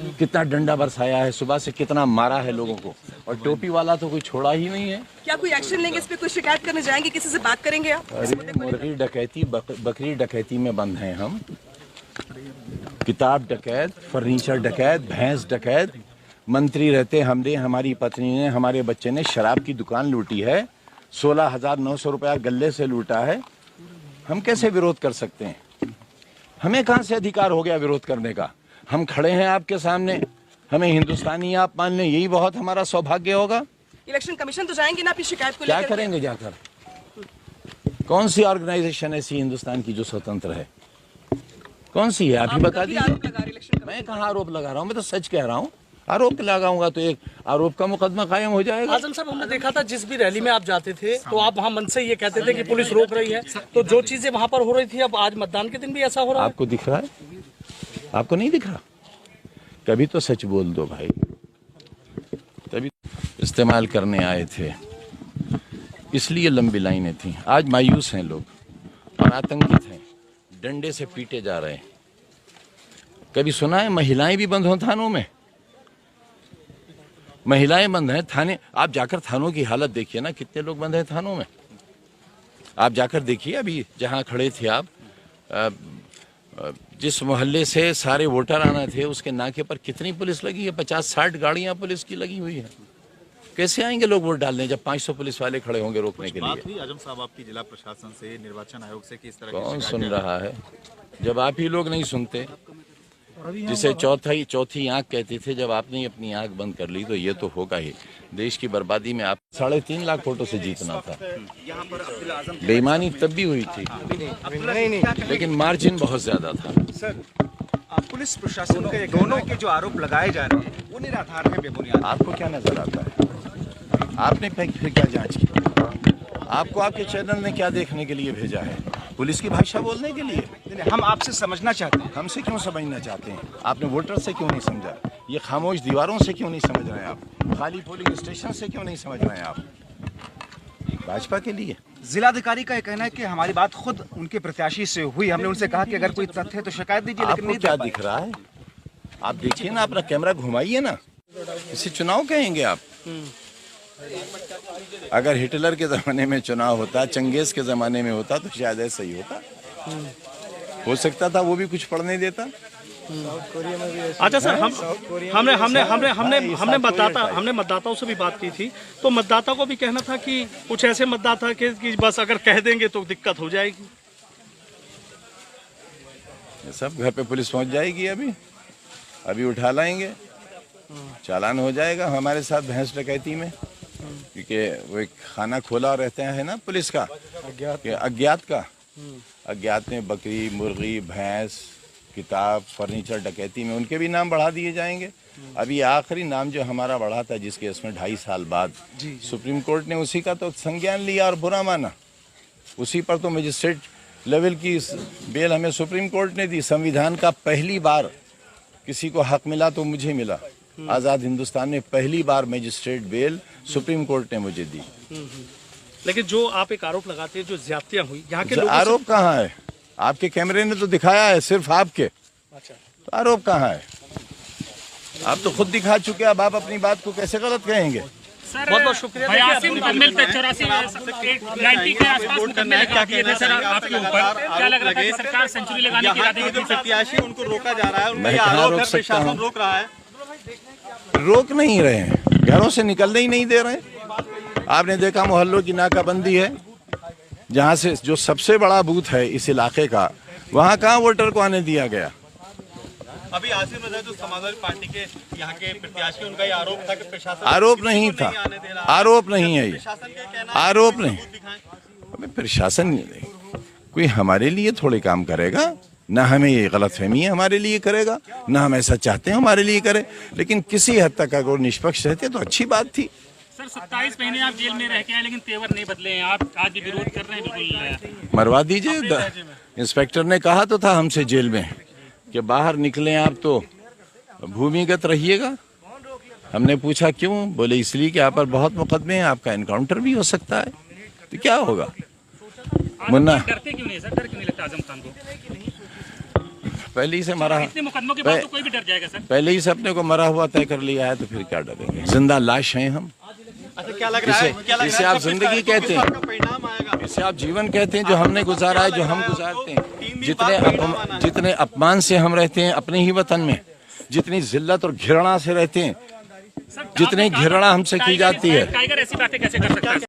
कितना डंडा बरसाया है, सुबह से कितना मारा है लोगों को, और टोपी वाला तो कोई छोड़ा ही नहीं है। क्या कोई एक्शन लेंगे इस पे? कोई शिकायत करने जाएंगे, किसी से बात करेंगे आप? अरे मुर्गी डकैती बकरी डकैती में बंद हैं हम। किताब डकैत, फर्नीचर डकैत, भैंस डकैत। मंत्री रहते हमने, हमारी पत्नी ने, हमारे बच्चे ने शराब की दुकान लूटी है, 16,900 रुपया गले से लूटा है। हम कैसे विरोध कर सकते हैं? हमें कहाँ से अधिकार हो गया विरोध करने का? हम खड़े हैं आपके सामने, हमें हिंदुस्तानी आप मान लें, यही बहुत हमारा सौभाग्य होगा। इलेक्शन कमीशन तो जाएंगे ना अपनी शिकायत को क्या लेकर? करेंगे जाकर? कौन सी ऑर्गेनाइजेशन ऐसी हिंदुस्तान की जो स्वतंत्र है? कौन सी है? आप ही बता दीजिए। मैं कहाँ आरोप लगा रहा हूँ? मैं तो सच कह रहा हूँ। आरोप लगाऊंगा तो एक आरोप का मुकदमा कायम हो जाएगा। आजम साहब, हमने देखा था जिस भी रैली में आप जाते थे तो आप वहाँ मन से ये कहते थे कि पुलिस रोक रही है, तो जो चीजें वहाँ पर हो रही थी अब आज मतदान के दिन भी ऐसा हो रहा है। आपको दिख रहा है? आपको नहीं दिख रहा? कभी तो सच बोल दो भाई। तभी इस्तेमाल करने आए थे, इसलिए लंबी लाइनें थी। आज मायूस हैं लोग और आतंकित हैं, डंडे से पीटे जा रहे हैं। कभी सुना है महिलाएं भी बंद हो थानों में? महिलाएं बंद हैं थाने। आप जाकर थानों की हालत देखिए ना, कितने लोग बंद हैं थानों में। आप जाकर देखिए, अभी जहां खड़े थे आप, जिस मोहल्ले से सारे वोटर आना थे उसके नाके पर कितनी पुलिस लगी है? 50-60 गाड़ियां पुलिस की लगी हुई है। कैसे आएंगे लोग वोट डालने जब 500 पुलिस वाले खड़े होंगे रोकने के लिए? बात हुई आजम साहब आपकी जिला प्रशासन से, निर्वाचन आयोग से कि इस तरह कौन सुन रहा है? जब आप ही लोग नहीं सुनते, जिसे चौथी आंख कहते थे, जब आपने अपनी आंख बंद कर ली तो ये तो होगा ही। देश की बर्बादी में आप 3.5 लाख वोटों से जीतना था। बेईमानी तब भी हुई थी, लेकिन मार्जिन बहुत ज्यादा था। सर, पुलिस प्रशासन के दोनों के जो आरोप लगाए जा रहे हैं वो निराधार है, बेबुनियाद। आपको क्या नजर आता है? आपने फिर क्या जांच की? आपको आपके चैनल ने क्या देखने के लिए भेजा है? पुलिस की भाषा बोलने के लिए? हम आपसे समझना चाहते हैं। हमसे क्यों समझना चाहते हैं? आपने वोटर से क्यों नहीं समझा? ये खामोश दीवारों से क्यों नहीं समझ रहे हैं आप? खाली पोलिंग स्टेशन से क्यों नहीं समझ रहे हैं आप? भाजपा के लिए जिलाधिकारी का कहना है कि हमारी बात खुद उनके प्रत्याशी से हुई। हमने उनसे कहा कि अगर कोई तथ्य है तो शिकायत दीजिए, लेकिन आपको नहीं क्या दिख रहा है? आप देखिए ना, अपना कैमरा घुमाइए ना। इसे चुनाव कहेंगे आप? अगर हिटलर के जमाने में चुनाव होता, चंगेज के जमाने में होता तो शायद ऐसा ही होता। हो सकता था वो भी कुछ पढ़ने देता। अच्छा सर, हमने मतदाताओं से भी बात की थी, तो मतदाता को भी कहना था कि कुछ ऐसे मतदाता कि बस अगर कह देंगे तो दिक्कत हो जाएगी। सब घर पे पुलिस पहुंच जाएगी, अभी उठा लाएंगे, चालान हो जाएगा हमारे साथ भैंस डकैती में, क्योंकि वो एक खाना खोला रहते हैं ना पुलिस का, अज्ञात में बकरी, मुर्गी, भैंस, किताब, फर्नीचर डकैती में उनके भी नाम बढ़ा दिए जाएंगे। अभी आखिरी नाम जो हमारा बढ़ा था, जिसके इसमें 2.5 साल बाद सुप्रीम कोर्ट ने उसी का तो संज्ञान लिया और बुरा माना। उसी पर तो मजिस्ट्रेट लेवल की बेल हमें सुप्रीम कोर्ट ने दी। संविधान का पहली बार किसी को हक मिला तो मुझे मिला। आज़ाद हिंदुस्तान में पहली बार मजिस्ट्रेट बेल सुप्रीम कोर्ट ने मुझे दी। लेकिन जो आप एक आरोप लगाते हैं, जो ज्यादतियां हुई यहाँ के लोगों आरोप कहाँ है? आपके कैमरे ने तो दिखाया है, सिर्फ आपके। अच्छा, तो आरोप कहाँ है? आप तो खुद दिखा चुके, अब आप अपनी बात को कैसे गलत कहेंगे? बहुत बहुत शुक्रिया। क्या लग रहा था कि सरकार सेंचुरी लगाने की इरादे में प्रत्याशी उनको रोका जा रहा है, मैं कहाँ रोक सकता हूँ? रोक रहा है। रोक नहीं रहे हैं, घरों से निकलने ही नहीं दे रहे हैं। आपने देखा मोहल्लों की नाकाबंदी है, जहाँ से जो सबसे बड़ा बूथ है इस इलाके का, वहाँ कहाँ वोटर को आने दिया गया? अभी आसिफ रजा जो समाजवादी पार्टी के यहाँ के प्रत्याशी, उनका ये आरोप था कि प्रशासन आरोप नहीं था, आरोप नहीं है ये, आरोप नहीं। अबे प्रशासन कोई हमारे लिए थोड़े काम करेगा ना, हमें ये गलतफहमी है हमारे लिए करेगा, ना हम ऐसा चाहते हैं हमारे लिए करे। लेकिन किसी हद तक अगर निष्पक्ष रहते तो अच्छी बात थी। सर 27 महीने आप जेल में रह के आए, लेकिन तेवर नहीं बदले हैं, आप आज भी विरोध कर रहे हैं। बिल्कुल मरवा दीजिए। इंस्पेक्टर ने कहा तो था हमसे जेल में कि बाहर निकले आप तो भूमिगत रहिएगा। हमने पूछा क्यों? बोले इसलिए कि आप पर बहुत मुकदमे हैं, आपका एनकाउंटर भी हो सकता है। तो क्या होगा मुन्ना? डरते क्यों नहीं सर? डर क्यों नहीं लगता आजम खान को? पहले ही से मरा, इतने मुकदमों के बाद तो कोई भी डर जाएगा सर। पहले ही से अपने को मरा हुआ तय कर लिया है, तो फिर क्या डरेंगे? जिंदा लाश हैं हम। अच्छा, क्या लग रहा है, इसे आप जिंदगी कहते हैं, परिणाम आएगा? इसे आप जीवन कहते हैं, जो हमने गुजारा है, जो हम गुजारते हैं। जितने अपमान से हम रहते हैं अपने ही वतन में, जितनी जिल्लत और घृणा से रहते हैं, जितनी घृणा हमसे की जाती है। टाइगर ऐसी बातें कैसे कर सकता है?